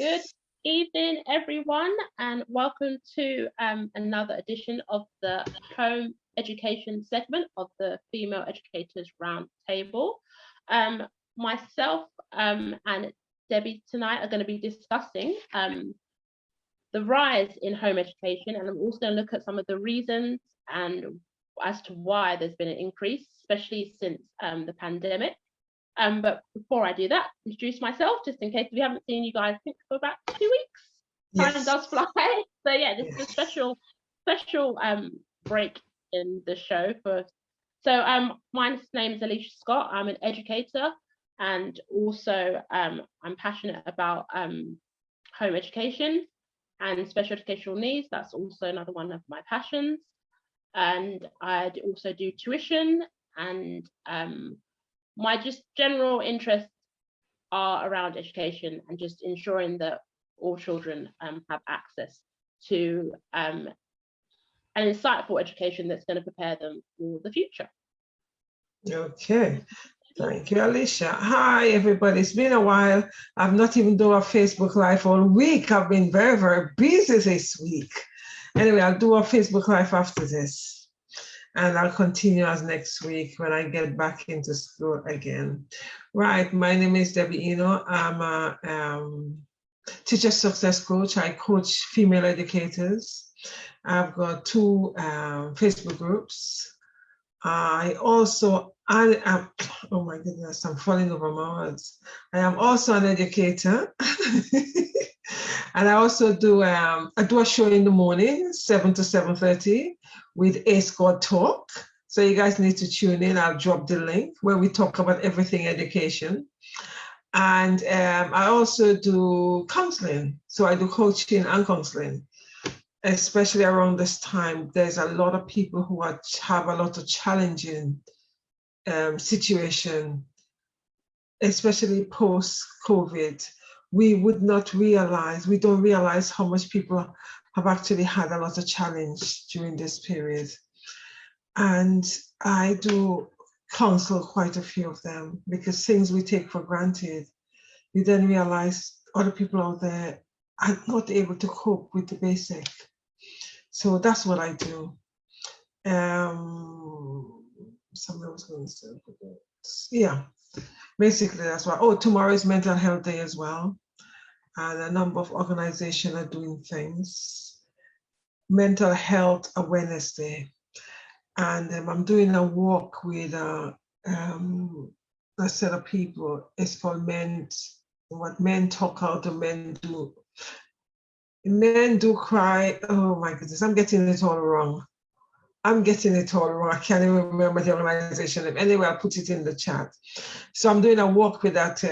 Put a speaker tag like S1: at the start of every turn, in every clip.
S1: Good evening, everyone, and welcome to another edition of the home education segment of the Female Educators Roundtable. Myself and Debbie tonight are going to be discussing the rise in home education, and I'm also going to look at some of the reasons and as to why there's been an increase, especially since the pandemic. But before I do that, introduce myself, just in case we haven't seen you guys, I think for about 2 weeks. Yes. Time does fly. So yeah, this is a special break in the show. My name is Alicia Scott. I'm an educator, and also I'm passionate about home education and special educational needs. That's also another one of my passions. And I also do tuition, and my just general interests are around education and just ensuring that all children have access to an insightful education that's going to prepare them for the future.
S2: Okay, thank you, Alicia. Hi, everybody. It's been a while. I've not even done a Facebook Live all week. I've been very, very busy this week. Anyway, I'll do a Facebook Live after this. And I'll continue as next week when I get back into school again. Right, my name is Debbie Eno. I'm a teacher success coach. I coach female educators. I've got 2 Facebook groups. Oh my goodness, I'm falling over my words. I am also an educator. And I also do a show in the morning, 7 to 7:30 with Ace God Talk. So you guys need to tune in. I'll drop the link where we talk about everything education. And I also do counseling. So I do coaching and counseling, especially around this time. There's a lot of people who have a lot of challenging situation, especially post-COVID. We don't realize how much people have actually had a lot of challenge during this period. And I do counsel quite a few of them, because things we take for granted, you then realize other people out there are not able to cope with the basic. So that's what I do. Somebody was going to say, yeah. Basically, that's why. Oh, tomorrow is Mental Health Day as well. And a number of organizations are doing things. Mental Health Awareness Day. And I'm doing a walk with a set of people. It's called What Men Talk Out and Men Do. Men Do Cry. Oh my goodness, I'm getting it all wrong. I can't even remember the organization name. Anyway, I'll put it in the chat. So I'm doing a walk with that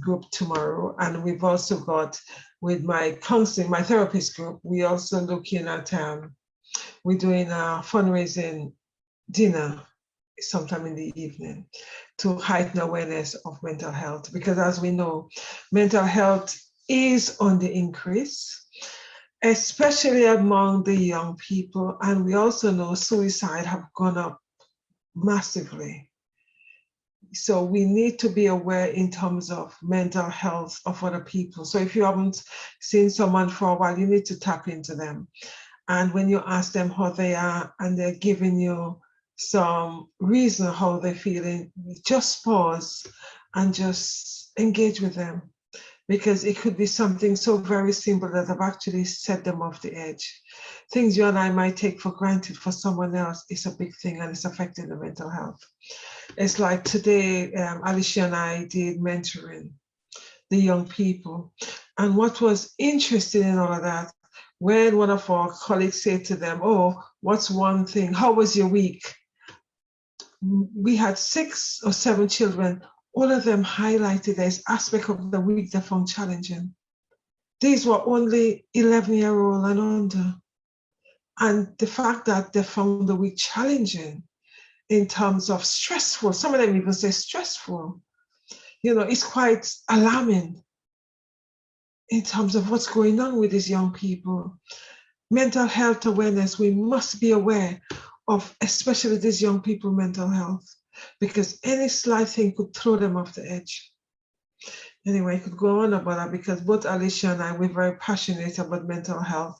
S2: group tomorrow. And we've also got, with my counseling, my therapist group, we also looking at, we're doing a fundraising dinner sometime in the evening to heighten awareness of mental health. Because as we know, mental health is on the increase, especially among the young people. And we also know suicide have gone up massively. So we need to be aware in terms of mental health of other people. So if you haven't seen someone for a while, you need to tap into them. And when you ask them how they are and they're giving you some reason how they're feeling, just pause and just engage with them. Because it could be something so very simple that have actually set them off the edge. Things you and I might take for granted for someone else is a big thing, and it's affecting the mental health. It's like today, Alicia and I did mentoring the young people. And what was interesting in all of that, when one of our colleagues said to them, oh, what's one thing? How was your week? We had 6 or 7 children. All of them highlighted this aspect of the week they found challenging. These were only 11-year-old and under. And the fact that they found the week challenging in terms of stressful, some of them even say stressful, it's quite alarming in terms of what's going on with these young people. Mental health awareness, we must be aware of, especially these young people, mental health. Because any slight thing could throw them off the edge. Anyway, I could go on about that because both Alicia and I, we're very passionate about mental health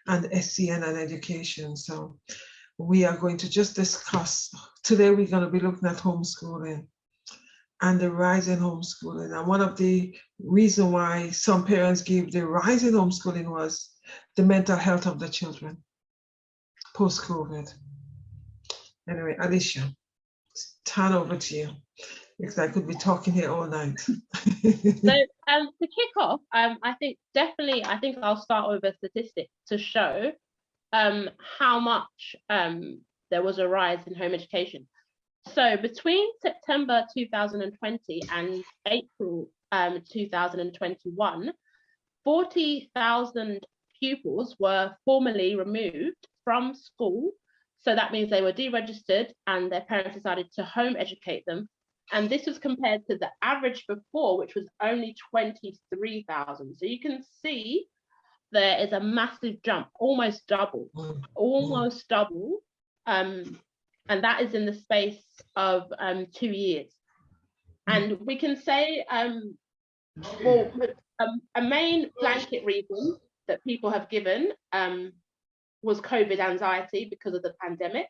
S2: and SCN and education. So we are going to just discuss, today we're going to be looking at homeschooling and the rise in homeschooling. And one of the reasons why some parents gave the rise in homeschooling was the mental health of the children post-COVID. Anyway, Alicia, turn over to you because I could be talking here all night.
S1: So to kick off, I think I'll start with a statistic to show how much there was a rise in home education. So between September 2020 and April 2021, 40,000 pupils were formally removed from school. So that means they were deregistered and their parents decided to home educate them. And this was compared to the average before, which was only 23,000. So you can see there is a massive jump, almost double. And that is in the space of 2 years. And we can say, a main blanket reason that people have given was COVID anxiety because of the pandemic.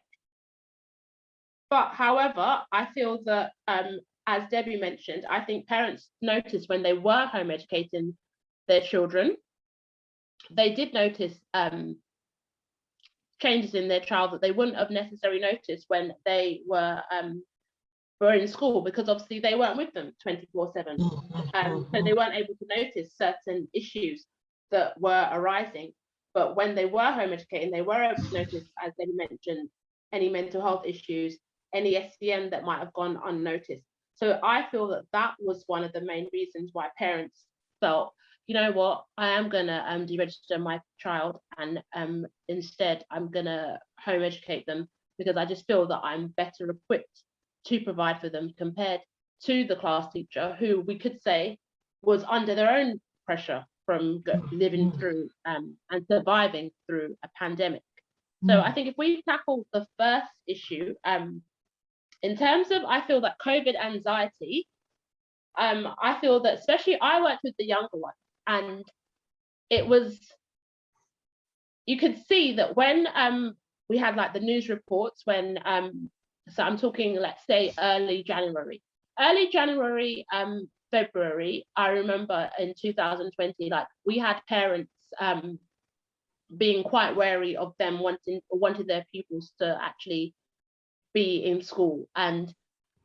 S1: But however, I feel that, as Debbie mentioned, I think parents noticed when they were home educating their children, they did notice changes in their child that they wouldn't have necessarily noticed when they were in school, because obviously they weren't with them 24/7. So they weren't able to notice certain issues that were arising. But when they were home educating, they were able to notice, as they mentioned, any mental health issues, any SCN that might have gone unnoticed. So I feel that that was one of the main reasons why parents felt, you know what, I am gonna deregister my child, and instead I'm gonna home educate them, because I just feel that I'm better equipped to provide for them compared to the class teacher, who we could say was under their own pressure from living through and surviving through a pandemic. So I think if we tackle the first issue, in terms of, I feel that COVID anxiety, I feel that, especially I worked with the younger ones, and it was, you could see that when we had like the news reports when, so I'm talking, let's say early January, February, I remember in 2020, like we had parents being quite wary of them wanting their pupils to actually be in school. And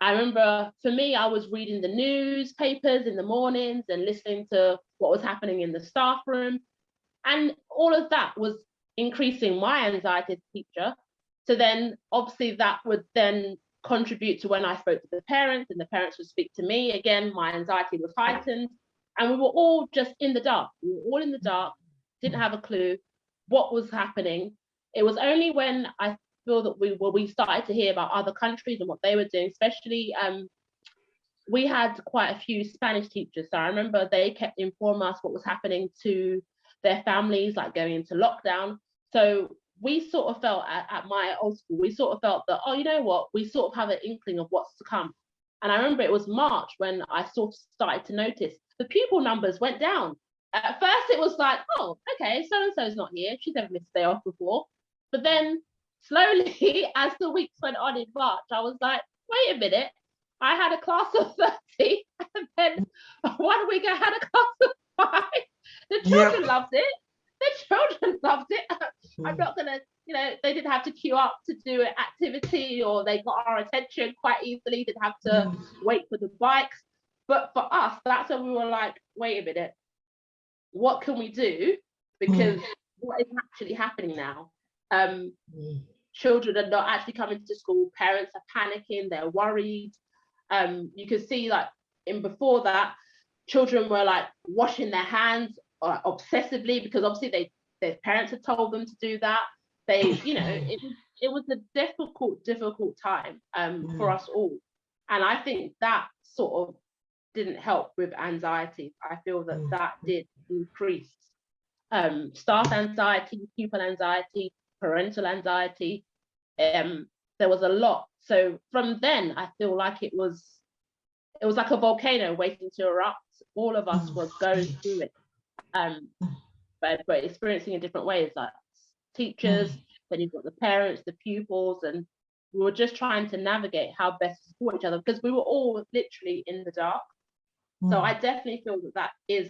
S1: I remember, for me, I was reading the newspapers in the mornings and listening to what was happening in the staff room. And all of that was increasing my anxiety as a teacher. So then obviously that would then contribute to when I spoke to the parents, and the parents would speak to me. Again, my anxiety was heightened, and we were all just in the dark. We were all in the dark, didn't have a clue what was happening. It was only when I feel that we started to hear about other countries and what they were doing, especially we had quite a few Spanish teachers. So I remember they kept informing us what was happening to their families, like going into lockdown. So we sort of felt at my old school, we sort of felt that, oh, you know what, we sort of have an inkling of what's to come. And I remember it was March when I sort of started to notice the pupil numbers went down. At first it was like, oh, okay, so-and-so's not here. She's never missed a day off before. But then slowly, as the weeks went on in March, I was like, wait a minute, I had a class of 30, and then 1 week I had a class of 5. The children loved it. I'm not gonna, they didn't have to queue up to do an activity, or they got our attention quite easily, didn't have to wait for the bikes. But for us, that's when we were like, wait a minute, what can we do? Because what is actually happening now? Children are not actually coming to school, parents are panicking, they're worried. You could see, like, before that, children were like washing their hands obsessively, because obviously their parents had told them to do that. It was a difficult time for us all. And I think that sort of didn't help with anxiety. I feel that did increase staff anxiety, pupil anxiety, parental anxiety. There was a lot. So from then, I feel like it was like a volcano waiting to erupt. all of us were going through it, but experiencing in different ways, like teachers, then you've got the parents, the pupils, and we were just trying to navigate how best to support each other because we were all literally in the dark. So I definitely feel that is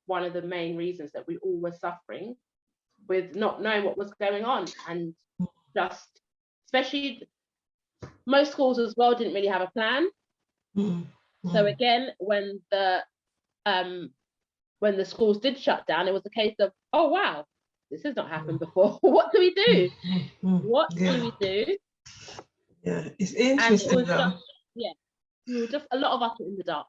S1: one of the main reasons that we all were suffering with not knowing what was going on, and just, especially most schools as well didn't really have a plan. So again, when the schools did shut down, it was a case of, oh wow, this has not happened before. What do we do? What do we do?
S2: Yeah, it's interesting.
S1: And it was we were just, a lot of us were in the dark.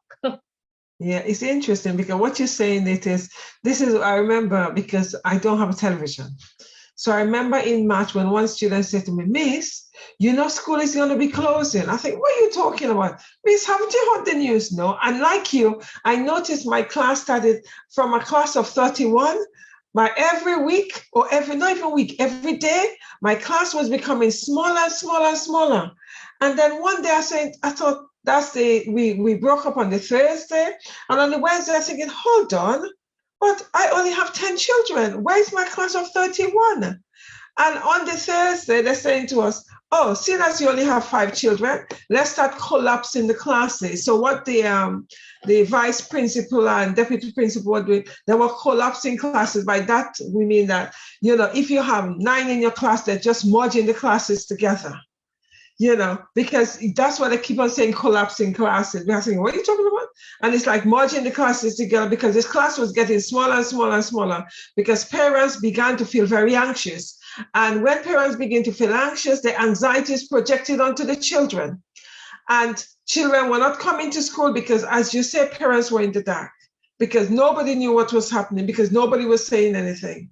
S2: Yeah, it's interesting because what you're saying, I remember, because I don't have a television. So I remember in March when one student said to me, Miss, you know, school is going to be closing. I think, what are you talking about? Miss, haven't you heard the news? No. And like you, I noticed my class started from a class of 31. By every week, or not even week, every day, my class was becoming smaller, smaller, smaller. And then one day I thought, we broke up on the Thursday, and on the Wednesday, I was thinking, hold on, but I only have 10 children. Where's my class of 31? And on the Thursday, they're saying to us, oh, seeing as you only have 5 children, let's start collapsing the classes. So what the vice principal and deputy principal were doing, they were collapsing classes. By that, we mean that, you know, if you have 9 in your class, they're just merging the classes together. You know, because that's what they keep on saying, collapsing classes. We're saying, what are you talking about? And it's like merging the classes together, because this class was getting smaller and smaller and smaller, because parents began to feel very anxious. And when parents begin to feel anxious, the anxiety is projected onto the children. And children were not coming to school because, as you say, parents were in the dark, because nobody knew what was happening, because nobody was saying anything.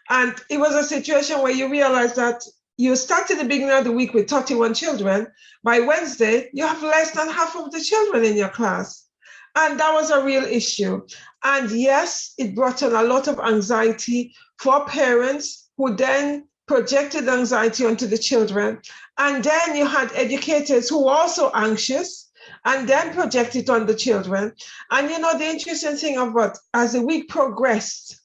S2: And it was a situation where you realize that you started the beginning of the week with 31 children. By Wednesday, you have less than half of the children in your class. And that was a real issue. And yes, it brought on a lot of anxiety for parents, who then projected anxiety onto the children. And then you had educators who were also anxious and then projected on the children. And you know, the interesting thing about, as the week progressed,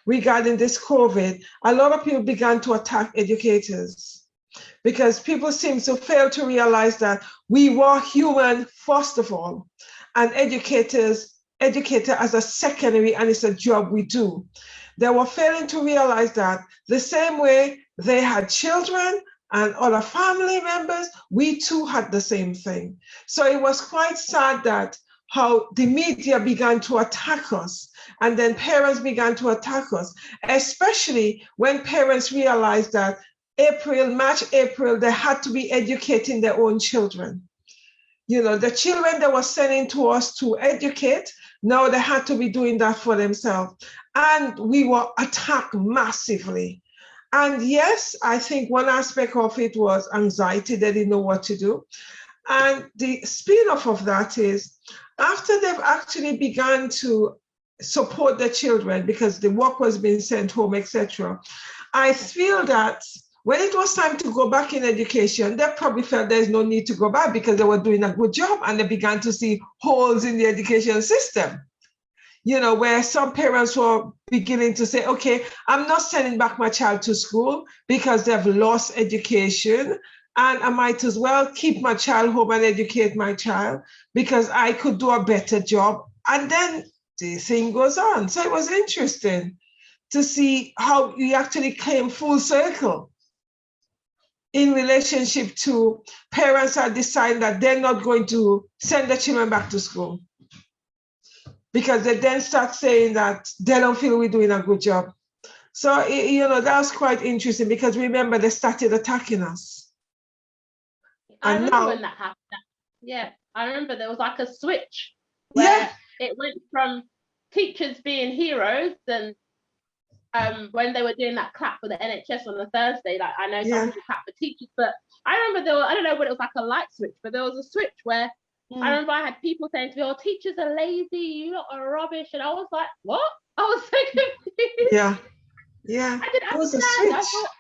S2: regarding this COVID, a lot of people began to attack educators, because people seem to fail to realize that we were human, first of all, and educator as a secondary, and it's a job we do. They were failing to realize that the same way they had children and other family members, we too had the same thing. So it was quite sad that how the media began to attack us, and then parents began to attack us, especially when parents realized that March, April, they had to be educating their own children. You know, the children they were sending to us to educate, now they had to be doing that for themselves. And we were attacked massively. And yes, I think one aspect of it was anxiety. They didn't know what to do. And the spin-off of that is, after they've actually begun to support the children because the work was being sent home, etc., I feel that when it was time to go back in education, they probably felt there's no need to go back because they were doing a good job, and they began to see holes in the education system. You know, where some parents were beginning to say, okay, I'm not sending back my child to school because they've lost education, and I might as well keep my child home and educate my child because I could do a better job. And then the thing goes on. So it was interesting to see how we actually came full circle in relationship to parents are deciding that they're not going to send their children back to school, because they then start saying that they don't feel we're doing a good job. So, you know, that was quite interesting, because remember, they started attacking us.
S1: I remember when that happened. Yeah, I remember there was like a switch where it went from teachers being heroes, and when they were doing that clap for the NHS on the Thursday, like I know some people clap for teachers, but I remember I don't know what it was, like a light switch, but there was a switch where I remember I had people saying to me, oh, teachers are lazy, you lot are rubbish. And I was like, what? I was so confused.
S2: Yeah.
S1: I didn't understand. I thought,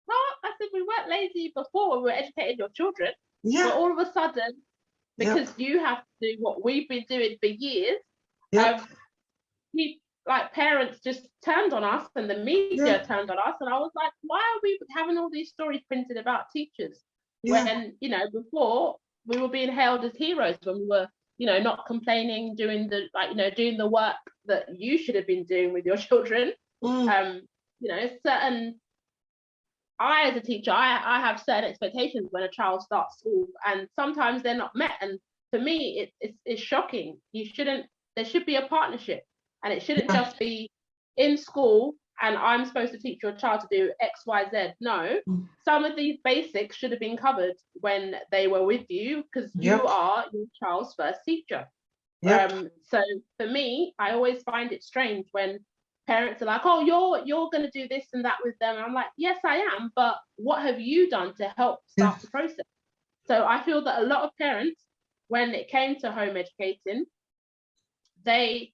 S1: what? I said, we weren't lazy before, we were educating your children. But all of a sudden, because you have to do what we've been doing for years,
S2: Yep.
S1: Parents just turned on us, and the media turned on us, and I was like, why are we having all these stories printed about teachers when, you know, before we were being hailed as heroes when we were, you know, not complaining, doing the work that you should have been doing with your children. You know, I as a teacher, I have certain expectations when a child starts school, and sometimes they're not met, and for me it's shocking. There should be a partnership, and it shouldn't just be in school and I'm supposed to teach your child to do X, Y, Z. No, some of these basics should have been covered when they were with you, because you are your child's first teacher. So for me, I always find it strange when parents are like, oh, you're going to do this and that with them. And I'm like, yes, I am. But what have you done to help start the process? So I feel that a lot of parents, when it came to home educating, they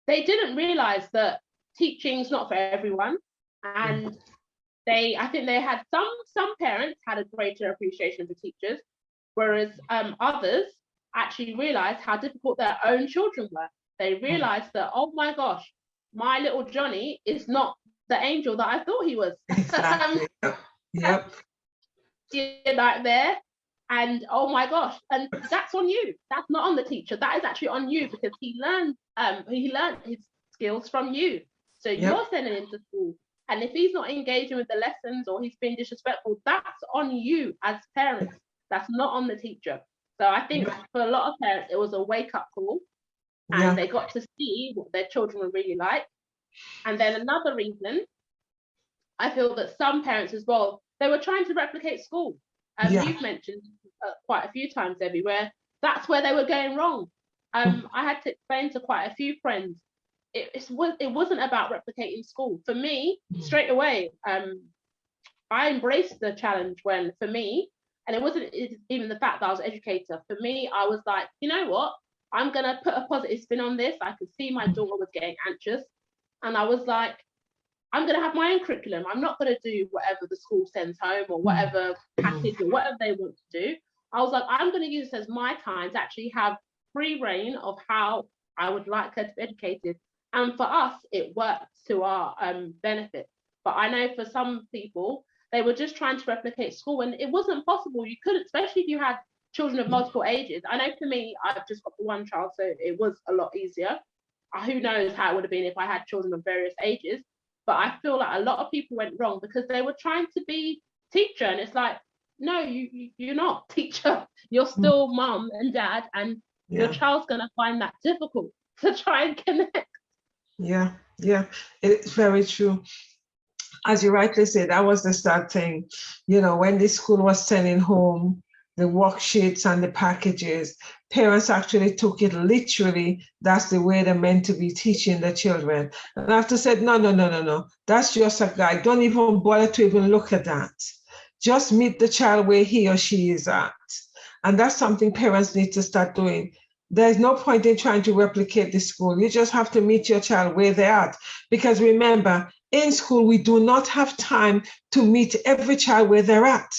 S1: didn't realize that teaching's not for everyone. And I think they had some parents had a greater appreciation for teachers, whereas others actually realized how difficult their own children were. They realized that, oh my gosh, my little Johnny is not the angel that I thought he was.
S2: Exactly.
S1: Like there, and oh my gosh, and that's on you. That's not on the teacher. That is actually on you, because he learned his skills from you. So you're sending him to school, and if he's not engaging with the lessons or he's being disrespectful, that's on you as parents. That's not on the teacher. So I think for a lot of parents, it was a wake-up call, and they got to see what their children were really like. And then another reason, I feel that some parents as well, they were trying to replicate school. You've mentioned quite a few times, Debbie, where that's where they were going wrong. I had to explain to quite a few friends, it wasn't about replicating school. For me, straight away, I embraced the challenge when, for me, and it wasn't even the fact that I was an educator. For me, I was like, you know what? I'm going to put a positive spin on this. I could see my daughter was getting anxious. And I was like, I'm going to have my own curriculum. I'm not going to do whatever the school sends home or whatever package or whatever they want to do. I was like, I'm going to use this as my time to actually have free reign of how I would like her to be educated. And for us, it worked to our benefit. But I know for some people, they were just trying to replicate school, and it wasn't possible. You couldn't, especially if you had children of multiple ages. I know for me, I've just got the one child, so it was a lot easier. Who knows how it would have been if I had children of various ages. But I feel like a lot of people went wrong because they were trying to be teacher, and it's like, no, you're not teacher. You're still mum and dad, and your child's gonna find that difficult to try and connect.
S2: Yeah, it's very true. As you rightly said, that was the start thing. You know, when the school was sending home the worksheets and the packages, parents actually took it literally. That's the way they're meant to be teaching the children. And I have to say, no. That's just a guide. Don't even bother to even look at that. Just meet the child where he or she is at. And that's something parents need to start doing. There's no point in trying to replicate the school. You just have to meet your child where they're at. Because remember, in school, we do not have time to meet every child where they're at.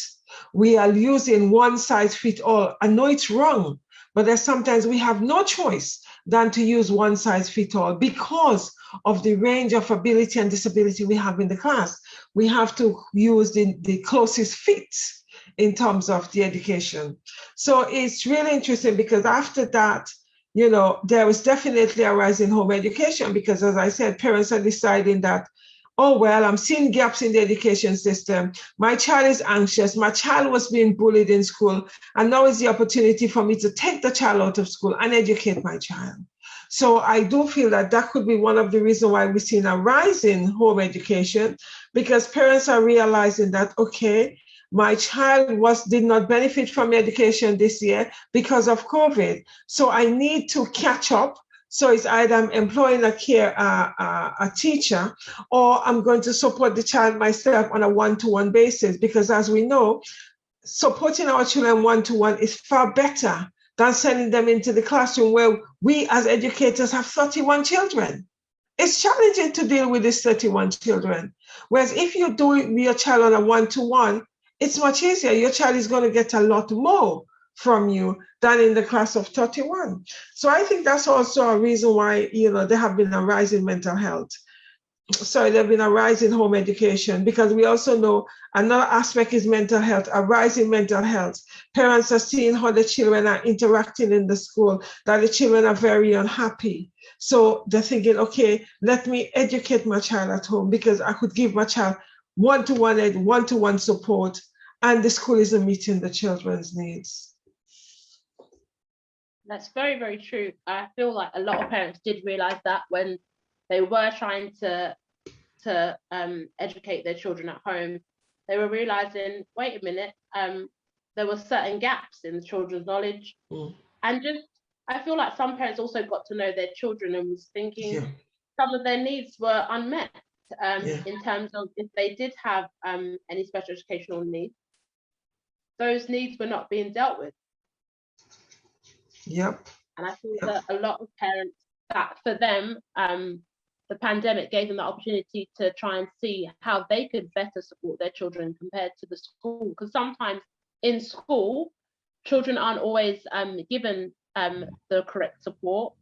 S2: We are using one size fits all. I know it's wrong, but there's sometimes we have no choice than to use one size fits all because of the range of ability and disability we have in the class. We have to use the closest fit in terms of the education. So it's really interesting because after that, you know, there was definitely a rise in home education because, as I said, parents are deciding that, oh, well, I'm seeing gaps in the education system. My child is anxious. My child was being bullied in school. And now is the opportunity for me to take the child out of school and educate my child. So I do feel that that could be one of the reasons why we've seen a rise in home education, because parents are realizing that, okay, my child did not benefit from education this year because of COVID. So I need to catch up. So it's either I'm employing a teacher, or I'm going to support the child myself on a one-to-one basis, because as we know, supporting our children one-to-one is far better than sending them into the classroom where we as educators have 31 children. It's challenging to deal with these 31 children. Whereas if you do it with your child on a one-to-one, it's much easier. Your child is going to get a lot more from you than in the class of 31. So I think that's also a reason why, there have been a rise in mental health. Sorry, there have been a rise in home education, because we also know another aspect is mental health, a rise in mental health. Parents are seeing how the children are interacting in the school, that the children are very unhappy. So they're thinking, okay, let me educate my child at home, because I could give my child one-to-one support, and the school isn't meeting the children's needs.
S1: That's very, very true. I feel like a lot of parents did realize that when they were trying to educate their children at home, they were realizing, wait a minute, there were certain gaps in the children's knowledge. And just, I feel like some parents also got to know their children and was thinking some of their needs were unmet, in terms of if they did have any special educational needs, those needs were not being dealt with.
S2: Yep.
S1: And I feel that a lot of parents, that for them, the pandemic gave them the opportunity to try and see how they could better support their children compared to the school. Because sometimes in school, children aren't always given the correct support,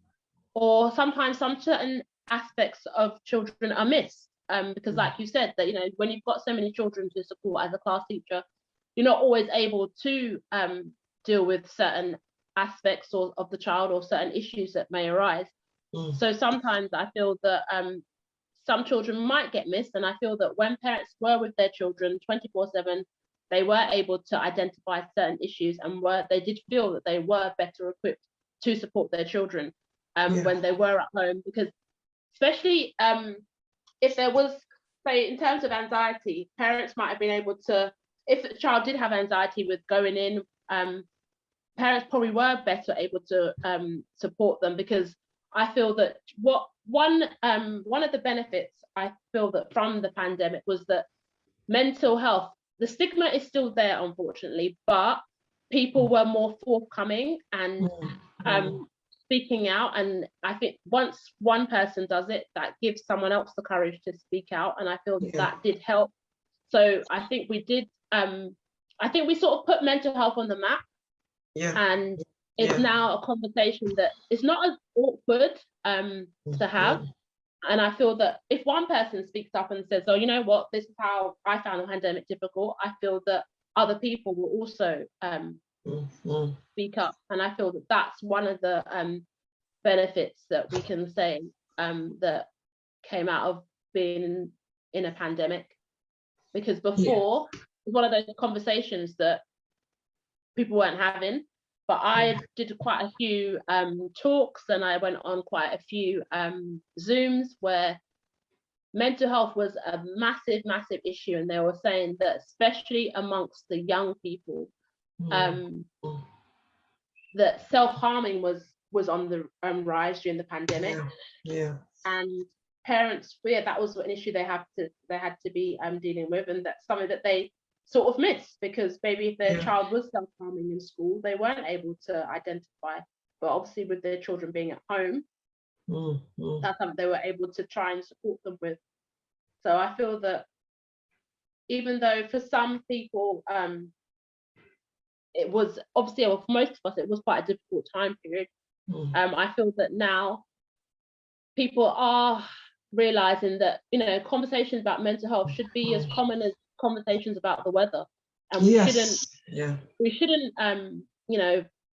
S1: or sometimes some certain aspects of children are missed. Because like you said, that when you've got so many children to support as a class teacher, you're not always able to deal with certain aspects of the child or certain issues that may arise. So sometimes I feel that some children might get missed, and I feel that when parents were with their children 24/7, they were able to identify certain issues, and they did feel that they were better equipped to support their children when they were at home. Because especially if there was, say, in terms of anxiety, parents might have been able to, if a child did have anxiety with going in, parents probably were better able to support them. Because I feel that one of the benefits I feel that from the pandemic was that mental health, the stigma is still there, unfortunately, but people were more forthcoming and speaking out. And I think once one person does it, that gives someone else the courage to speak out. And I feel that did help. So I think we did, I think we sort of put mental health on the map. And it's now a conversation that is not as awkward to have. And I feel that if one person speaks up and says, oh, you know what, this is how I found the pandemic difficult, I feel that other people will also speak up. And I feel that that's one of the benefits that we can say that came out of being in a pandemic. Because before, it was one of those conversations that people weren't having. But I did quite a few talks, and I went on quite a few Zooms where mental health was a massive, massive issue. And they were saying that especially amongst the young people, that self-harming was on the rise during the pandemic. And parents, that was an issue they had to be dealing with, and that's something that they sort of missed, because maybe if their child was self-harming in school, they weren't able to identify. But obviously with their children being at home, that's something they were able to try and support them with. So I feel that even though for some people, it was obviously, for most of us, it was quite a difficult time period. I feel that now people are realizing that, conversations about mental health should be as common as conversations about the weather. And we shouldn't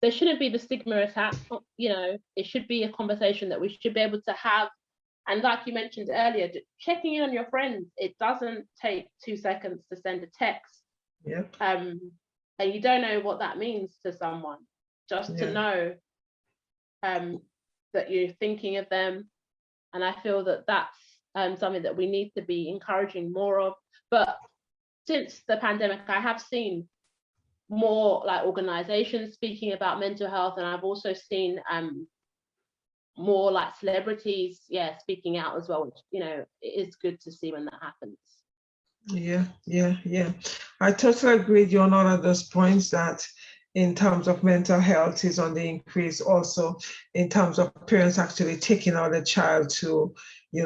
S1: there shouldn't be the stigma attached. It should be a conversation that we should be able to have. And like you mentioned earlier, checking in on your friends, it doesn't take 2 seconds to send a text. And you don't know what that means to someone, just to know that you're thinking of them. And I feel that that's something that we need to be encouraging more of. But since the pandemic, I have seen more like organizations speaking about mental health, and I've also seen more like celebrities speaking out as well, which it is good to see when that happens.
S2: I totally agree with you on all of those points, that in terms of mental health is on the increase, also in terms of parents actually taking out a child to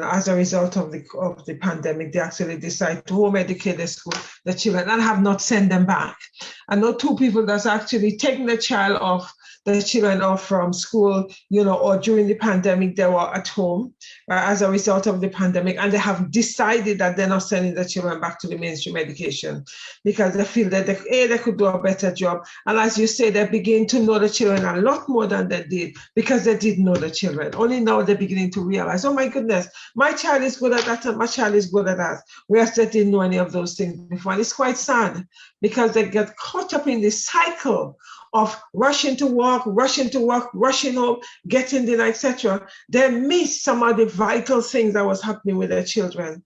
S2: as a result of the pandemic, they actually decide to home educate the children and have not sent them back. I know two people that's actually taken the children off from school, or during the pandemic, they were at home as a result of the pandemic, and they have decided that they're not sending the children back to the mainstream education because they feel that they could do a better job. And as you say, they begin to know the children a lot more than they did because they didn't know the children. Only now they're beginning to realize, oh my goodness, my child is good at that and my child is good at that. Whereas they didn't know any of those things before. And it's quite sad because they get caught up in this cycle of rushing to work, rushing home, getting dinner, etc. They miss some of the vital things that was happening with their children.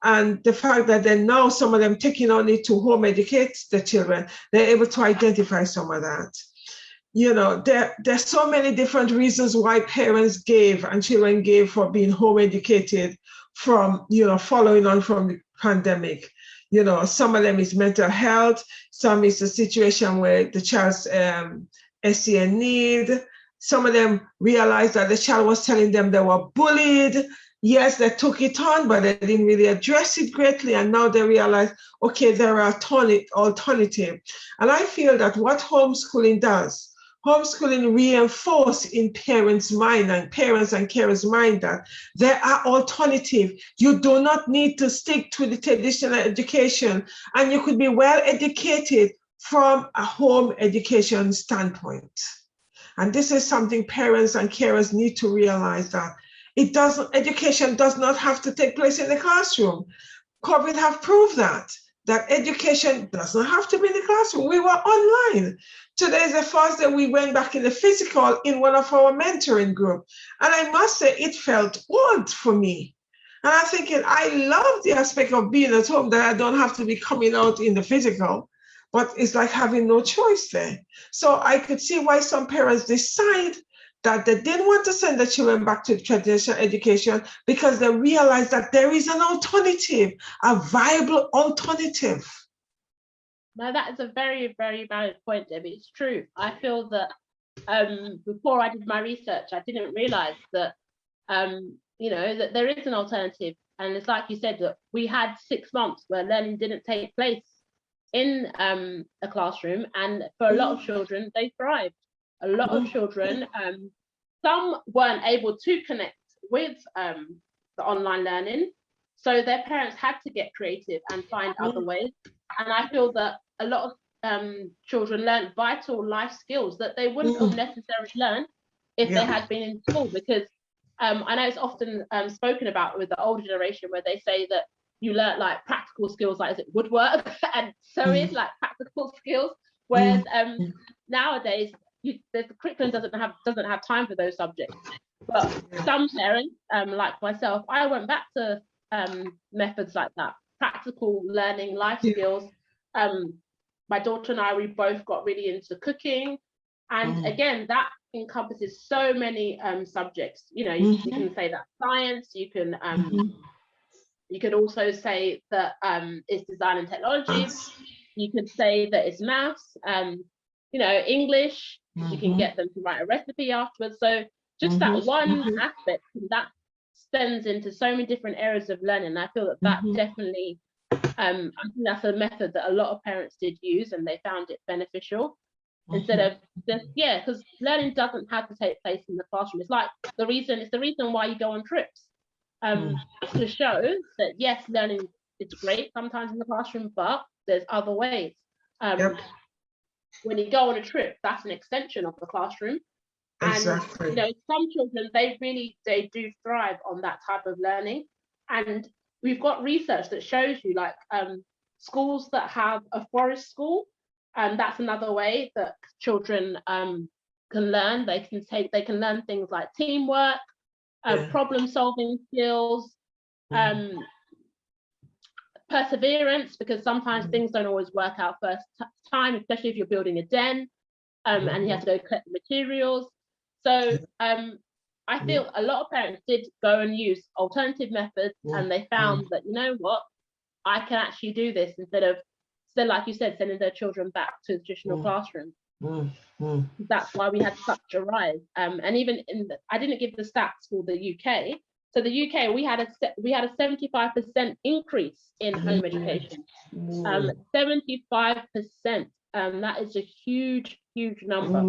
S2: And the fact that then now some of them taking on it to home educate the children, they're able to identify some of that. There's so many different reasons why parents gave and children gave for being home educated from, following on from the pandemic. Some of them is mental health, some is a situation where the child's SEN need. Some of them realized that the child was telling them they were bullied. Yes, they took it on, but they didn't really address it greatly. And now they realize, okay, there are alternative. And I feel that what homeschooling does, homeschooling reinforces in parents' mind and parents and carers' mind that there are alternatives. You do not need to stick to the traditional education, and you could be well educated from a home education standpoint. And this is something parents and carers need to realize, that education does not have to take place in the classroom. COVID have proved that education does not have to be in the classroom. We were online. Today is the first day we went back in the physical in one of our mentoring group. And I must say, it felt odd for me. And I'm thinking, I love the aspect of being at home, that I don't have to be coming out in the physical, but it's like having no choice there. So I could see why some parents decide that they didn't want to send their children back to traditional education because they realized that there is an alternative, a viable alternative.
S1: No, that is a very, very valid point, Debbie. It's true. I feel that before I did my research, I didn't realize that, that there is an alternative. And it's like you said, that we had 6 months where learning didn't take place in a classroom. And for a lot of children, they thrived. A lot of children, some weren't able to connect with the online learning. So their parents had to get creative and find other ways. And I feel that a lot of children learned vital life skills that they wouldn't have necessarily learned if they had been in school. Because I know it's often spoken about with the older generation, where they say that you learn like practical skills, like is it woodwork and sewing, like practical skills. Whereas nowadays, the curriculum doesn't have time for those subjects. But some parents, like myself, I went back to methods like that, practical learning, life skills. My daughter and I, we both got really into cooking, and again, that encompasses so many subjects. You can say that science. You can also say that it's design and technology. You could say that it's maths. English. You can get them to write a recipe afterwards. So just that one aspect, that extends into so many different areas of learning. And I feel that definitely, I think that's a method that a lot of parents did use, and they found it beneficial. Instead of just, because learning doesn't have to take place in the classroom. It's like the reason why you go on trips, to show that yes, learning is great sometimes in the classroom, but there's other ways. When you go on a trip, that's an extension of the classroom.
S2: Exactly.
S1: And some children, they do thrive on that type of learning. And we've got research that shows you, like schools that have a forest school, that's another way that children can learn. They can learn things like teamwork, problem solving skills, perseverance, because sometimes things don't always work out first time, especially if you're building a den and you have to go collect the materials. So I feel a lot of parents did go and use alternative methods, and they found that, you know what, I can actually do this instead of, like you said, sending their children back to the traditional classroom. That's why we had such a rise. And even I didn't give the stats for the UK, So the UK, we had a 75% increase in home education. 75%. That is a huge number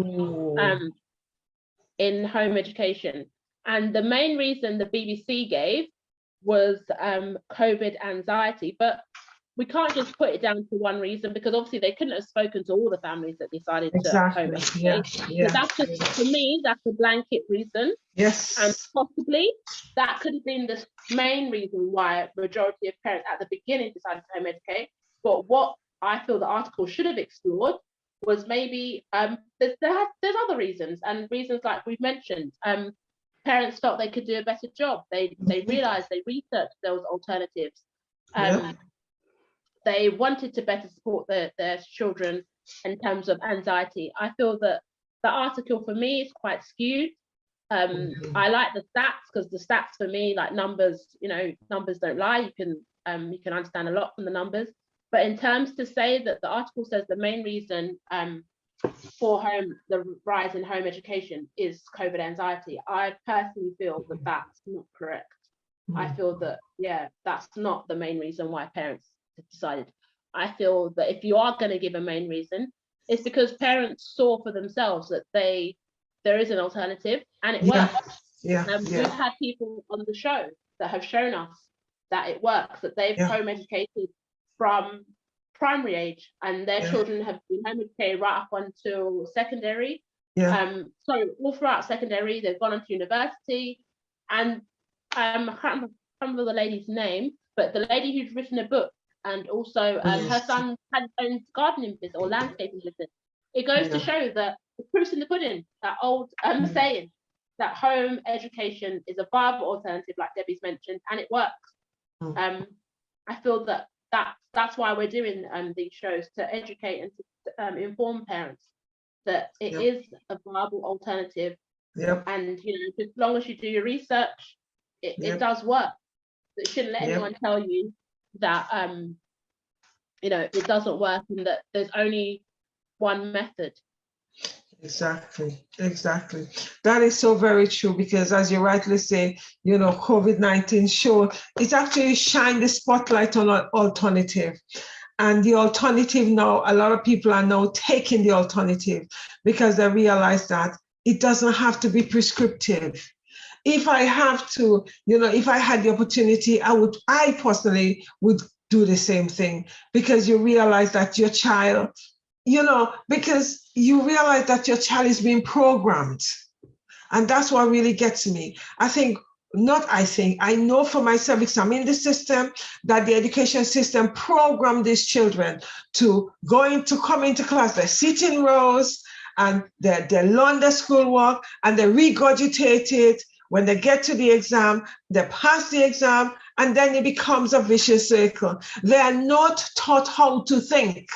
S1: in home education. And the main reason the BBC gave was COVID anxiety, but we can't just put it down to one reason, because obviously they couldn't have spoken to all the families that decided to home educate. So that's just, for me, that's a blanket reason.
S2: Yes.
S1: And possibly that could have been the main reason why majority of parents at the beginning decided to home educate. But what I feel the article should have explored was maybe there's other reasons, and reasons like we've mentioned. Parents felt they could do a better job. They realized, they researched there was alternatives. They wanted to better support their children in terms of anxiety. I feel that the article for me is quite skewed. I like the stats, because the stats for me, like numbers, numbers don't lie. You can understand a lot from the numbers. But in terms to say that the article says the main reason for the rise in home education is COVID anxiety, I personally feel that that's not correct. I feel that, that's not the main reason why parents decided. I feel that if you are going to give a main reason, it's because parents saw for themselves that there is an alternative and it works. We've had people on the show that have shown us that it works, that they've home educated from primary age, and their children have been home educated right up until secondary. So all throughout secondary, they've gone on to university, and I can't remember the lady's name, but the lady who's written a book, and also her son had his own gardening business or landscaping business. It goes to show that the proof's in the pudding, that old saying that home education is a viable alternative, like Debbie's mentioned, and it works. I feel that that's why we're doing these shows, to educate and to inform parents that it is a viable alternative. And as long as you do your research, it does work. It shouldn't let anyone tell you that it doesn't work and that there's only one method.
S2: Exactly. That is so very true, because as you rightly say, COVID-19 showed, it actually shined the spotlight on an alternative. And the alternative now, a lot of people are now taking the alternative because they realize that it doesn't have to be prescriptive. If I have to, if I had the opportunity, I personally would do the same thing, because you realize that your child, because you realize that your child is being programmed. And that's what really gets me. I know for myself, because I'm in the system, that the education system programmed these children to come into class. They sit in rows and they learn their schoolwork and they regurgitate it. When they get to the exam, they pass the exam, and then it becomes a vicious circle. They are not taught how to think.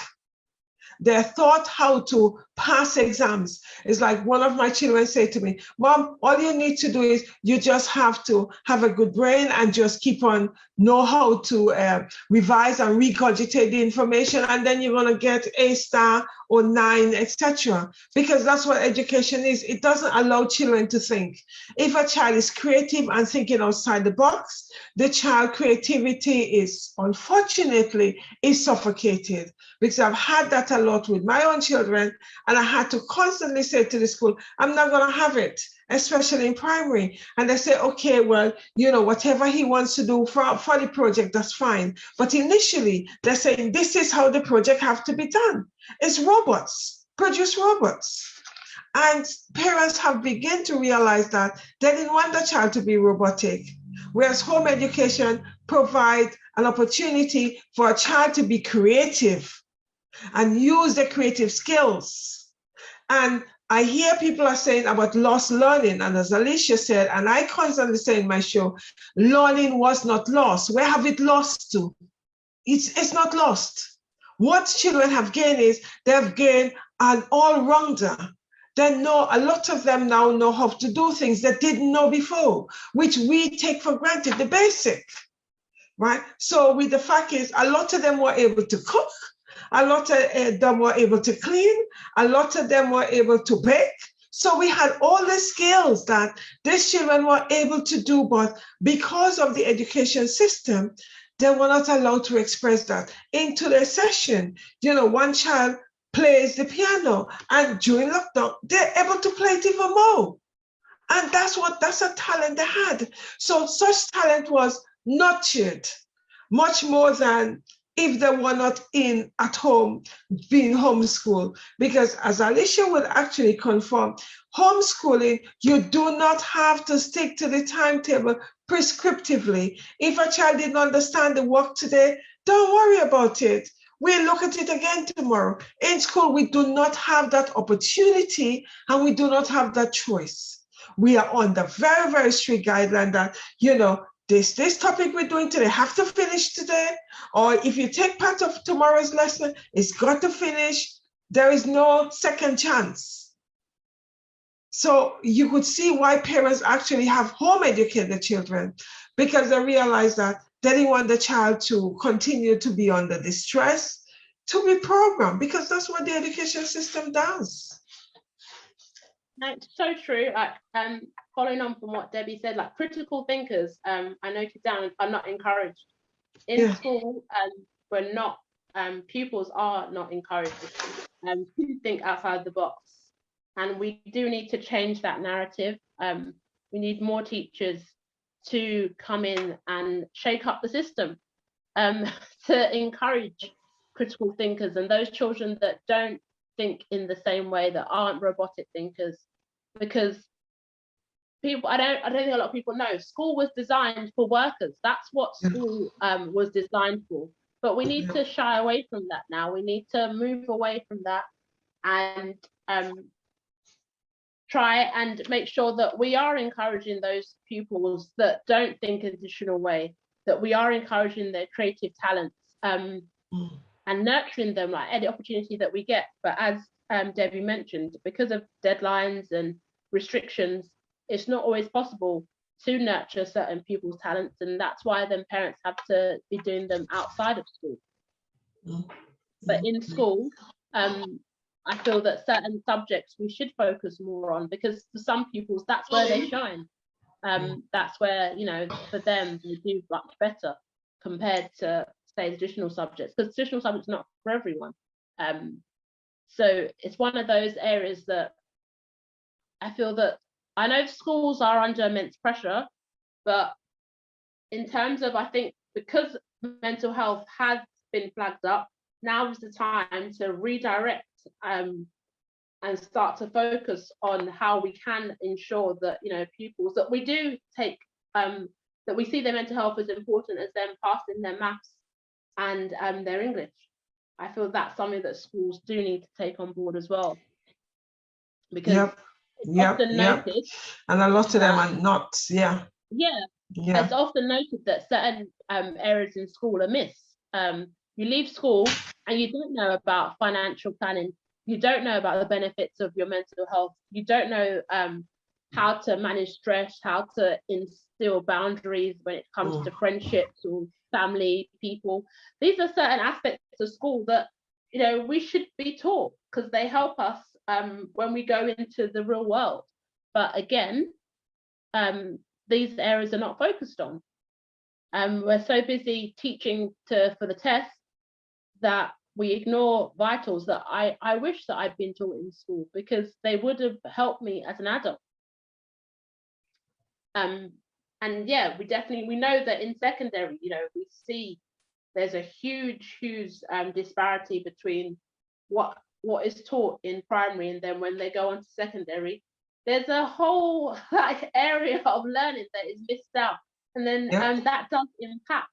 S2: They're taught how to pass exams. It's like one of my children said to me, "Mom, all you need to do is you just have to have a good brain and just know how to revise and regurgitate the information, and then you're going to get A star or 9, etc." Because that's what education is. It doesn't allow children to think. If a child is creative and thinking outside the box, the child creativity is, unfortunately, suffocated. Because I've had that a lot with my own children, and I had to constantly say to the school, "I'm not going to have it," especially in primary. And they say, "Okay, well, whatever he wants to do for the project, that's fine." But initially, they're saying, "This is how the project have to be done. It's robots, produce robots." And parents have begun to realize that they didn't want the child to be robotic. Whereas home education provides an opportunity for a child to be creative and use their creative skills. And I hear people are saying about lost learning. And as Alicia said, and I constantly say in my show, learning was not lost. Where have it lost to? It's not lost. What children have gained is they've gained an all-rounder. A lot of them now know how to do things they didn't know before, which we take for granted, the basic, right? So the fact is, a lot of them were able to cook. A lot of them were able to clean. A lot of them were able to bake. So we had all the skills that these children were able to do, but because of the education system, they were not allowed to express that. Into the session, one child plays the piano, and during lockdown, they're able to play it even more. And that's a talent they had. So such talent was nurtured much more than if they were not in at home being homeschooled. Because as Alicia would actually confirm, homeschooling, you do not have to stick to the timetable prescriptively. If a child didn't understand the work today, don't worry about it. We'll look at it again tomorrow. In school, we do not have that opportunity, and we do not have that choice. We are on the very, very strict guideline that, this topic we're doing today have to finish today, or if you take part of tomorrow's lesson, it's got to finish. There is no second chance. So you could see why parents actually have home educated children, because they realize that they didn't want the child to continue to be under distress, to be programmed, because that's what the education system does.
S1: It's so true. Following on from what Debbie said, like critical thinkers, I noted down, are not encouraged in school. We're not, pupils are not encouraged to think outside the box, and we do need to change that narrative. We need more teachers to come in and shake up the system, to encourage critical thinkers and those children that don't think in the same way, that aren't robotic thinkers. Because I don't think a lot of people know, school was designed for workers. That's what school was designed for. But we need to shy away from that now. We need to move away from that and try and make sure that we are encouraging those pupils that don't think in a traditional way, that we are encouraging their creative talents, and nurturing them like any opportunity that we get. But as Debbie mentioned, because of deadlines and restrictions, it's not always possible to nurture certain people's talents, and that's why then parents have to be doing them outside of school. But in school, I feel that certain subjects we should focus more on, because for some pupils that's where they shine. That's where, for them, they do much better compared to, say, the traditional subjects, because traditional subjects are not for everyone. So it's one of those areas that I feel that, I know schools are under immense pressure, but in terms of, I think, because mental health has been flagged up, now is the time to redirect and start to focus on how we can ensure that, pupils, that we do take, that we see their mental health as important as them passing their maths and their English. I feel that's something that schools do need to take on board as well. Because it's often noted,
S2: and a lot of them are not.
S1: It's often noted that certain areas in school are missed. You leave school and you don't know about financial planning, you don't know about the benefits of your mental health, you don't know how to manage stress, how to instill boundaries when it comes to friendships or family, people. These are certain aspects of school that we should be taught, because they help us when we go into the real world. But again, these areas are not focused on. We're so busy teaching for the test that we ignore vitals that I wish that I'd been taught in school, because they would have helped me as an adult. And yeah, we know that in secondary, we see there's a huge disparity between what is taught in primary, and then when they go on to secondary, there's a whole area of learning that is missed out, and then that does impact,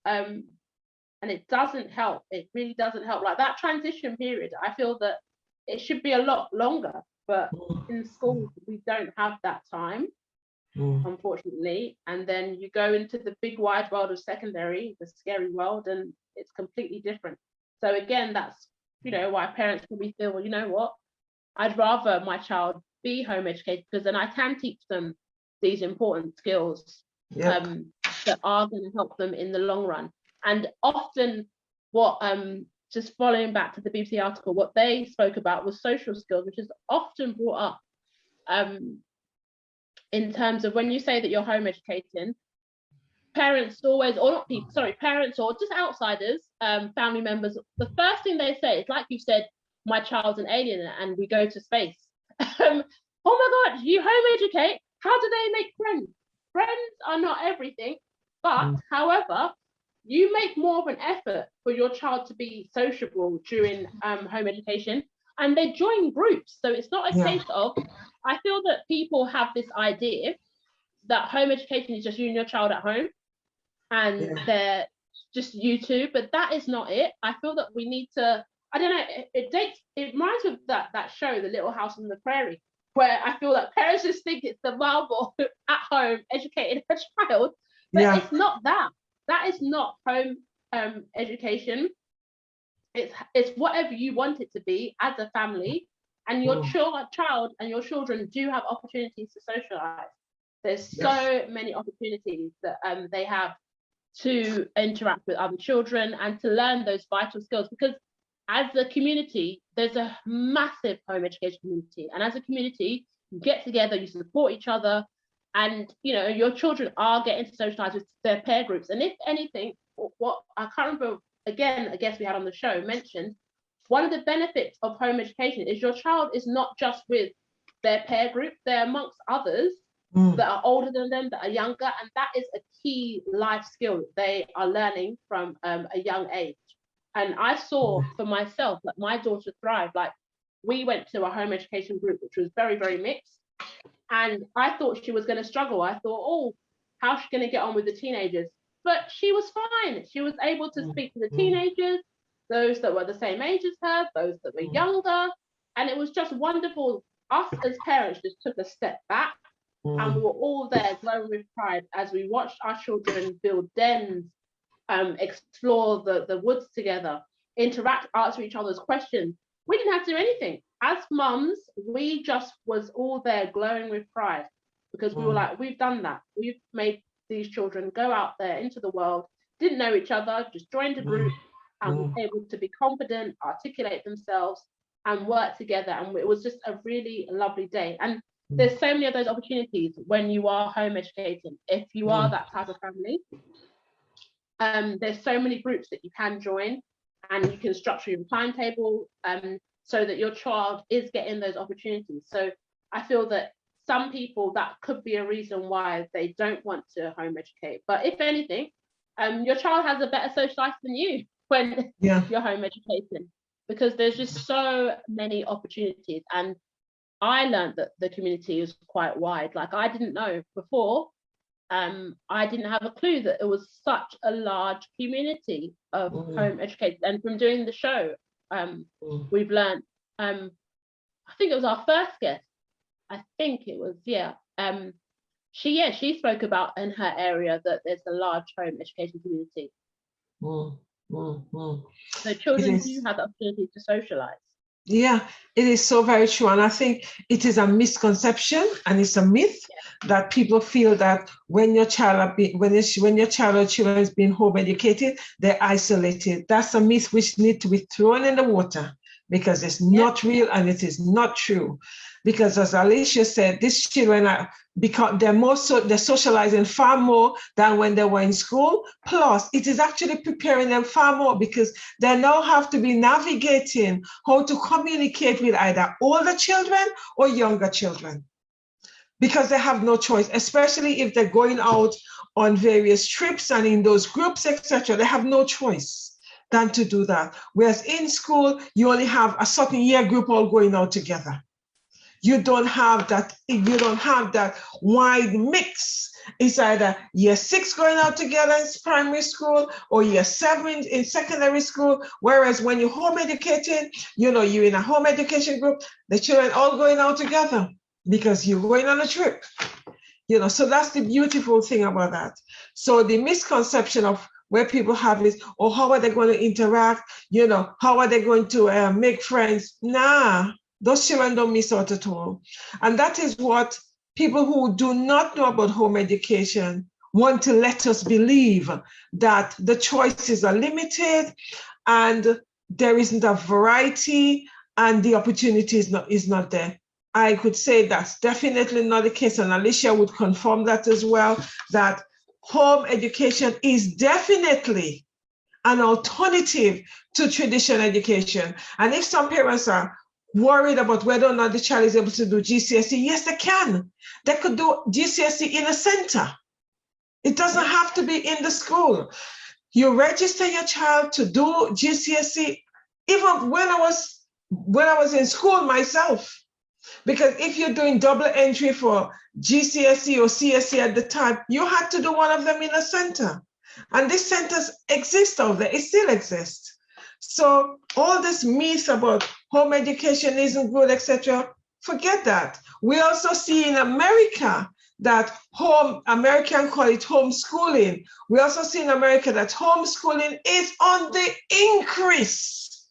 S1: and it doesn't help. It really doesn't help. Like that transition period, I feel that it should be a lot longer, but in school we don't have that time, unfortunately. And then you go into the big wide world of secondary, the scary world, and it's completely different. So again, that's why parents probably feel, well, you know what, I'd rather my child be home educated, because then I can teach them these important skills that are going to help them in the long run. And often what just following back to the BBC article, what they spoke about was social skills, which is often brought up in terms of when you say that you're home educating, parents always, or not people, sorry, parents or just outsiders, family members, the first thing they say is, like you said, my child's an alien and we go to space. Oh my God, you home educate? How do they make friends? Friends are not everything, but however, you make more of an effort for your child to be sociable during home education, and they join groups. So it's not a case of, I feel that people have this idea that home education is just you and your child at home and they're just you two, but that is not it. I feel that we need to, I don't know, it reminds me of that show, The Little House on the Prairie, where I feel that parents just think it's the marvel at home educating a child, but it's not that. That is not home education. It's whatever you want it to be as a family, and your child and your children do have opportunities to socialize. There's so many opportunities that they have to interact with other children and to learn those vital skills, because as a community, there's a massive home education community, and as a community, you get together, you support each other, and you know your children are getting to socialize with their peer groups. And if anything, what I can't remember, again, I guess we had on the show mentioned, one of the benefits of home education is your child is not just with their peer group, they're amongst others that are older than them, that are younger, and that is a key life skill that they are learning from a young age. And I saw for myself that my daughter thrived. Like, we went to a home education group which was very, very mixed, and I thought she was going to struggle. I thought, oh, how's she going to get on with the teenagers? But she was fine. She was able to speak to the teenagers, those that were the same age as her, those that were younger, and it was just wonderful. Us as parents just took a step back, and we were all there glowing with pride as we watched our children build dens, explore the woods together, interact, answer each other's questions. We didn't have to do anything. As mums, we just was all there glowing with pride, because we were like, we've done that. We've made these children go out there into the world, didn't know each other, just joined a group and was able to be confident, articulate themselves and work together. And it was just a really lovely day. And there's so many of those opportunities when you are home educating. If you are that type of family, there's so many groups that you can join, and you can structure your timetable so that your child is getting those opportunities. So I feel that some people, that could be a reason why they don't want to home educate. But if anything, your child has a better social life than you when you're home educating, because there's just so many opportunities. And I learned that the community is quite wide. Like, I didn't know before. I didn't have a clue that it was such a large community of home educators. And from doing the show, we've learned, I think it was our first guest, I think it was, she spoke about in her area that there's a large home education community. So children do have the opportunity to socialize.
S2: Yeah, it is so very true. And I think it is a misconception and it's a myth that people feel that when your child when your child or children is being home educated, they're isolated. That's a myth which needs to be thrown in the water, because it's not real and it is not true. Because as Alicia said, these children are, because they're socializing far more than when they were in school. Plus, it is actually preparing them far more, because they now have to be navigating how to communicate with either older children or younger children, because they have no choice, especially if they're going out on various trips and in those groups, etc. They have no choice than to do that. Whereas in school, you only have a certain year group all going out together. You don't have that wide mix. It's either year 6 going out together in primary school or year 7 in secondary school. Whereas when you're home educating, you're in a home education group, the children all going out together because you're going on a trip. So that's the beautiful thing about that. So the misconception of where people have is, oh, how are they going to interact? How are they going to make friends? Nah. Those children don't miss out at all. And that is what people who do not know about home education want to let us believe, that the choices are limited and there isn't a variety and the opportunity is not there. I could say that's definitely not the case, and Alicia would confirm that as well, that home education is definitely an alternative to traditional education. And if some parents are worried about whether or not the child is able to do GCSE, yes, they can. They could do GCSE in a center. It doesn't have to be in the school. You register your child to do GCSE, even when I was in school myself. Because if you're doing double entry for GCSE or CSE at the time, you had to do one of them in a center. And these centers exist out there, it still exists. So all this myth about home education isn't good, etc., forget that. We also see in America that Americans call it homeschooling. We also see in America that homeschooling is on the increase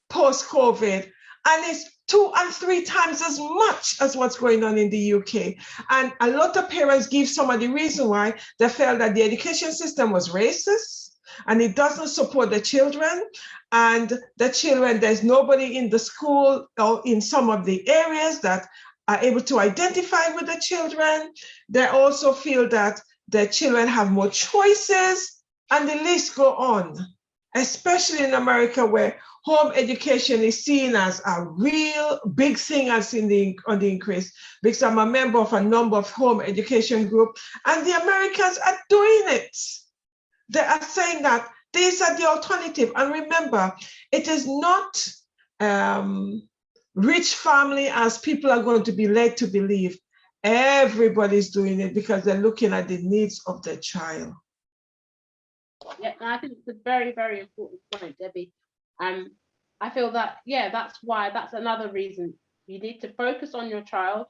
S2: post-COVID, and it's 2 and 3 times as much as what's going on in the UK. And a lot of parents give some of the reason why they felt that the education system was racist and it doesn't support the children. And the children, there's nobody in the school or in some of the areas that are able to identify with the children. They also feel that the children have more choices, and the list go on, especially in America, where home education is seen as a real big thing as on the increase, because I'm a member of a number of home education groups, and the Americans are doing it. They are saying that these are the alternative. And remember, it is not rich family as people are going to be led to believe. Everybody's doing it because they're looking at the needs of their child.
S1: Yeah, I think it's a very, very important point, Debbie. I feel that, yeah, that's another reason you need to focus on your child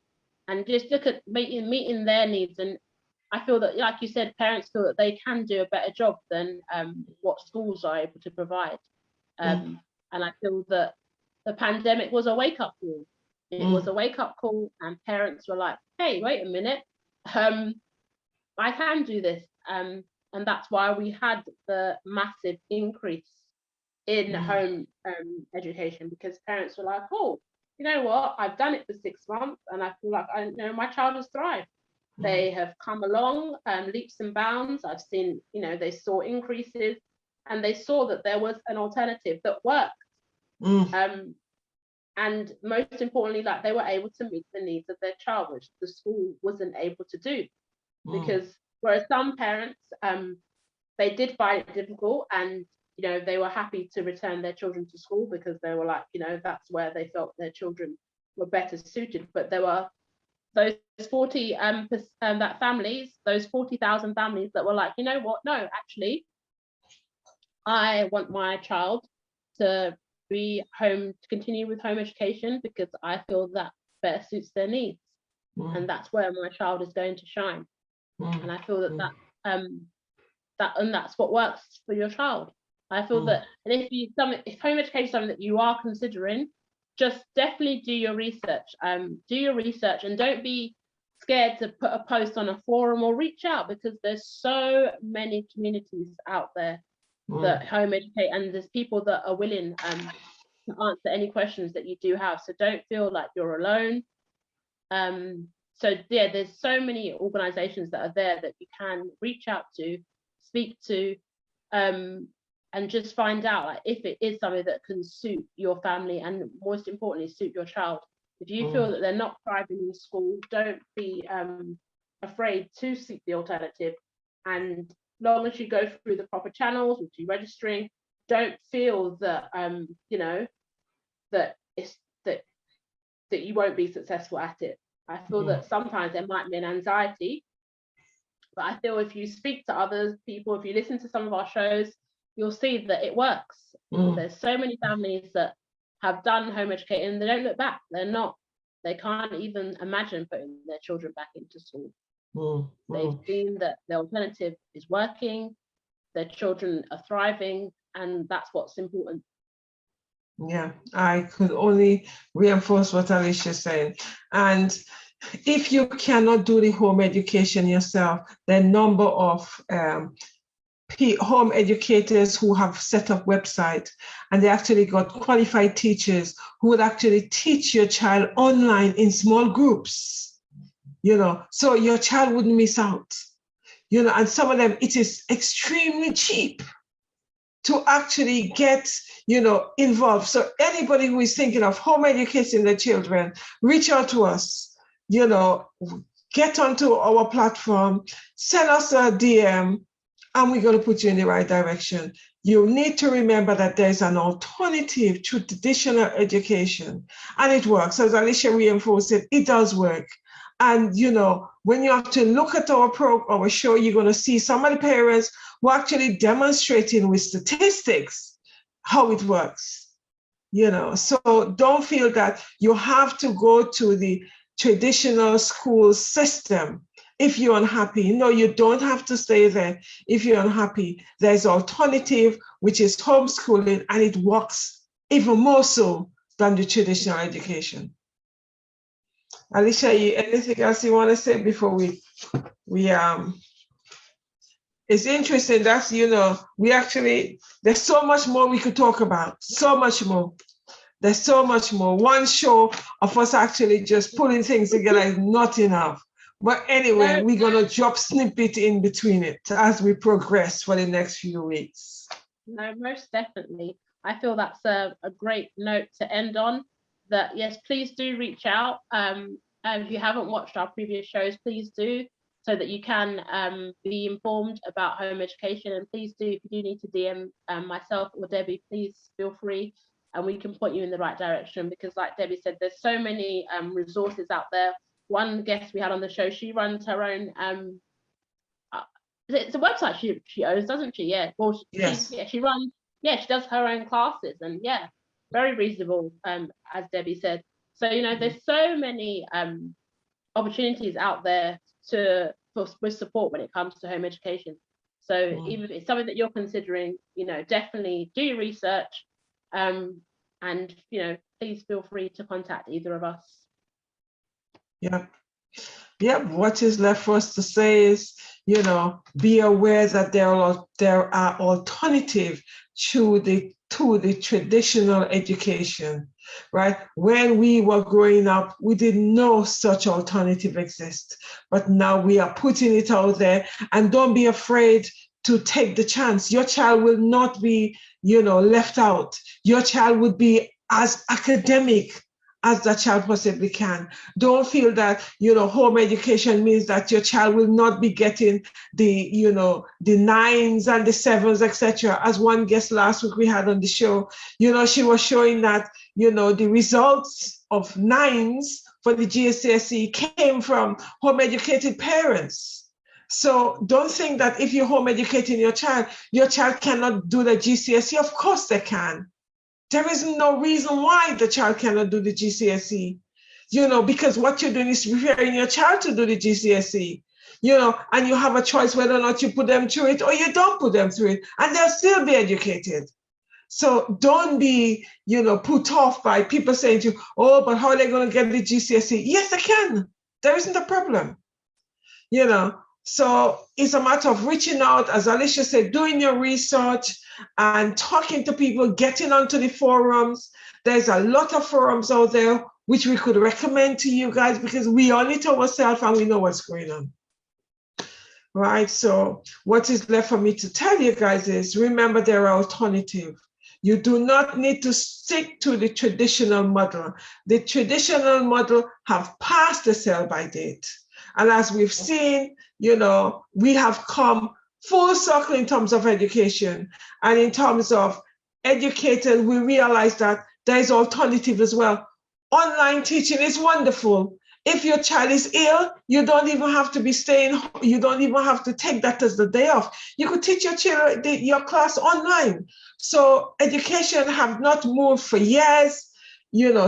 S1: and just look at meeting their needs. And I feel that, like you said, parents feel that they can do a better job than what schools are able to provide. And I feel that the pandemic was a wake-up call. It was a wake-up call, and parents were like, hey, wait a minute, I can do this. And that's why we had the massive increase in home education, because parents were like, oh, you know what, I've done it for 6 months and I feel like my child has thrived. They have come along leaps and bounds. I've seen, they saw increases, and they saw that there was an alternative that worked. And most importantly, like, they were able to meet the needs of their child, which the school wasn't able to do. Because whereas some parents, they did find it difficult, and they were happy to return their children to school because they were like, that's where they felt their children were better suited. But there were those 40,000 families that were like, you know what, no, actually, I want my child to be home, to continue with home education, because I feel that better suits their needs. And that's where my child is going to shine. And I feel that that's what works for your child. I feel that, and if home education is something that you are considering, just definitely do your research. Do your research, and don't be scared to put a post on a forum or reach out, because there's so many communities out there that home educate, and there's people that are willing to answer any questions that you do have. So don't feel like you're alone. So yeah, there's so many organizations that are there that you can reach out to, speak to, and just find out, like, if it is something that can suit your family, and most importantly, suit your child. If you feel that they're not thriving in school, don't be afraid to seek the alternative. And long as you go through the proper channels, which you're registering, don't feel that that you won't be successful at it. I feel that sometimes there might be an anxiety, but I feel if you speak to other people, if you listen to some of our shows, you'll see that it works. There's so many families that have done home educating and they don't look back. They can't even imagine putting their children back into school. They've seen that the alternative is working, their children are thriving, and that's what's important.
S2: Yeah, I could only reinforce what Alicia said. And if you cannot do the home education yourself, the number of home educators who have set up websites, and they actually got qualified teachers who would actually teach your child online in small groups, so your child wouldn't miss out, and some of them, it is extremely cheap to actually get, involved. So anybody who is thinking of home educating their children, reach out to us, get onto our platform, send us a DM, and we're going to put you in the right direction. You need to remember that there's an alternative to traditional education, and it works. As Alicia reinforced it does work. And, when you have to look at our show, you're going to see some of the parents who are actually demonstrating with statistics how it works, So don't feel that you have to go to the traditional school system if you're unhappy. No, you don't have to stay there if you're unhappy. There's alternative, which is homeschooling, and it works even more so than the traditional education. Alicia, anything else you want to say before we it's interesting that, we actually, there's so much more we could talk about, so much more. There's so much more. One show of us actually just pulling things together is not enough. But anyway, we're going to drop snippet in between it as we progress for the next few weeks.
S1: No, most definitely. I feel that's a great note to end on. That, yes, please do reach out. If you haven't watched our previous shows, please do, so that you can be informed about home education. And please do, if you do need to DM myself or Debbie, please feel free, and we can point you in the right direction, because like Debbie said, there's so many resources out there. One guest we had on the show, she runs her own, it's a website she owns, doesn't she? Yeah. Well,
S2: yes.
S1: She does her own classes, and yeah, very reasonable, as Debbie said. So, there's so many opportunities out there with support when it comes to home education. So even if it's something that you're considering, definitely do your research, and please feel free to contact either of us.
S2: Yeah. What is left for us to say is, be aware that there are alternatives to the traditional education, right? When we were growing up, we didn't know such alternative exist, but now we are putting it out there. And don't be afraid to take the chance. Your child will not be, left out. Your child would be as academic as that child possibly can. Don't feel that, home education means that your child will not be getting the 9s and the 7s, etc. As one guest last week we had on the show, she was showing that, the results of 9s for the GCSE came from home educated parents. So don't think that if you're home educating your child cannot do the GCSE. Of course they can. There is no reason why the child cannot do the GCSE, because what you're doing is preparing your child to do the GCSE, and you have a choice whether or not you put them through it or you don't put them through it, and they'll still be educated. So don't be, put off by people saying to you, oh, but how are they going to get the GCSE? Yes, they can. There isn't a problem, So it's a matter of reaching out, as Alicia said, doing your research and talking to people, getting onto the forums. There's a lot of forums out there which we could recommend to you guys, because we own it ourselves and we know what's going on. Right, so what is left for me to tell you guys is, remember, there are alternatives. You do not need to stick to the traditional model. The traditional model have passed the sell-by date. And as we've seen, we have come full circle in terms of education, and in terms of educators, we realize that there is alternative as well. Online teaching is wonderful. If your child is ill, you don't even have to be staying, you don't even have to take that as the day off. You could teach your children your class online. So education have not moved for years,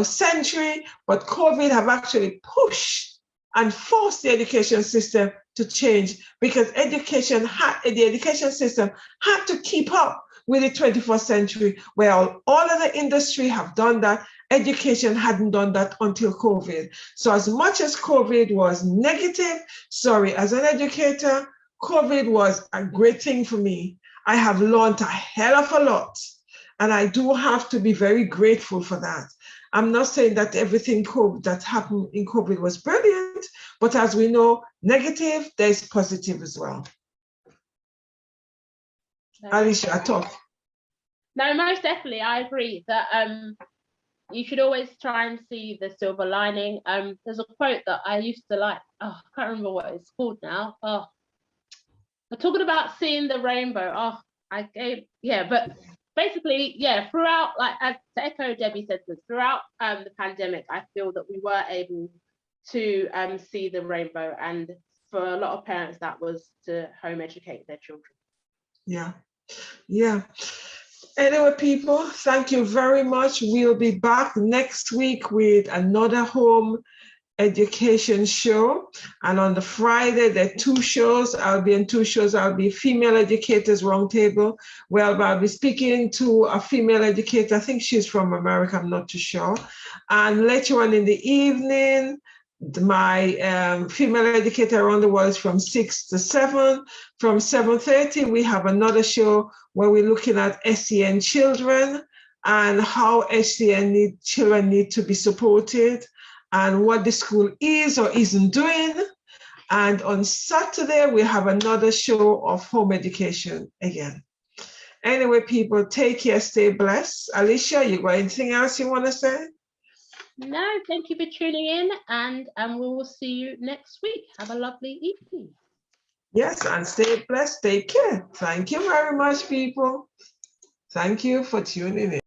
S2: century, but COVID have actually pushed and forced the education system to change, because the education system had to keep up with the 21st century, where all of the industry have done that. Education hadn't done that until COVID. So as much as COVID was negative, as an educator, COVID was a great thing for me. I have learned a hell of a lot. And I do have to be very grateful for that. I'm not saying that everything that happened in COVID was brilliant, but as we know, negative, there's positive as well. Alicia, talk.
S1: No, most definitely, I agree that you should always try and see the silver lining. There's a quote that I used to like. Oh, I can't remember what it's called now. Oh, we're talking about seeing the rainbow. Oh, but basically, yeah, throughout, like, as to echo Debbie said, throughout the pandemic, I feel that we were able to see the rainbow, and for a lot of parents, that was to home educate their children.
S2: Yeah, yeah. Anyway, people, thank you very much. We'll be back next week with another home education show. And on the Friday, there are 2 shows. I'll be in 2 shows. I'll be Female Educators Roundtable. Well, I'll be speaking to a female educator. I think she's from America. I'm not too sure. And later on in the evening, my female educator around the world is from 6 to 7. From 7:30, we have another show where we're looking at SEN children and how SEN children need to be supported and what the school is or isn't doing. And on Saturday, we have another show of home education again. Anyway, people, take care, stay blessed. Alicia, you got anything else you want to say?
S1: No, thank you for tuning in, and we will see you next week. Have a lovely evening.
S2: Yes, and stay blessed, take care. Thank you very much, people. Thank you for tuning in.